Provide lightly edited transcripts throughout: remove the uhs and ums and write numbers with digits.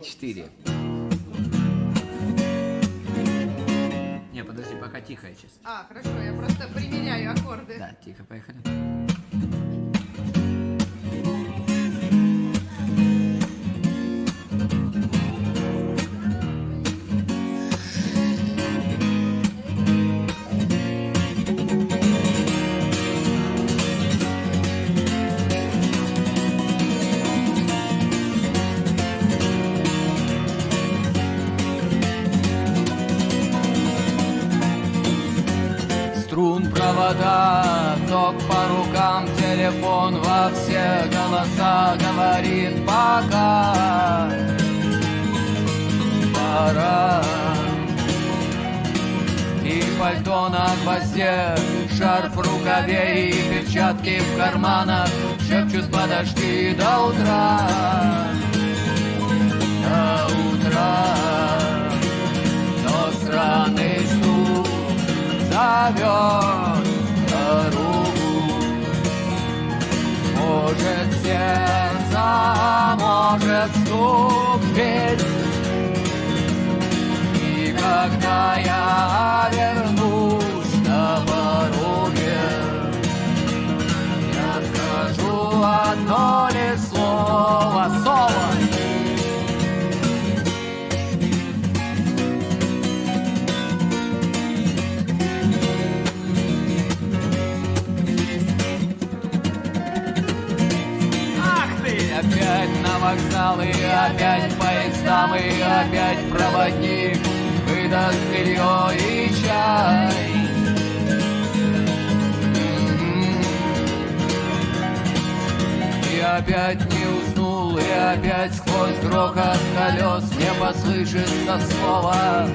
4. Не, подожди, пока тихая часть. Хорошо, я просто применяю аккорды. Да, тихо, поехали. Струн, провода, ток по рукам, телефон во все голоса говорит пока. Пора. И пальто на гвозде, шарф в рукаве и перчатки в карманах шепчут подожди до утра. До утра. Но странный стук зовет дорогу. Может сердце, может стук дверь. И когда я вернусь на пороге, я скажу одно лишь слово, соло. Опять на вокзал и опять поездам, и опять проводник выдаст белье и чай. И опять не уснул, и опять сквозь грохот колес не послышится слова.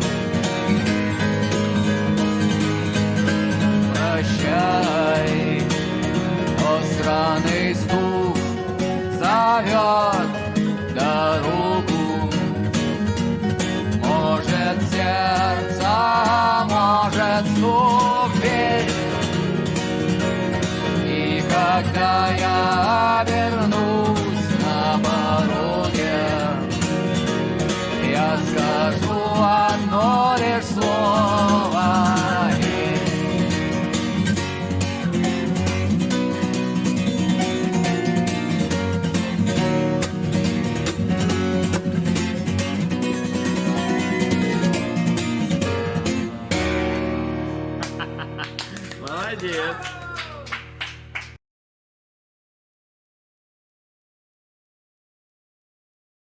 Прощай, но странный стук зовет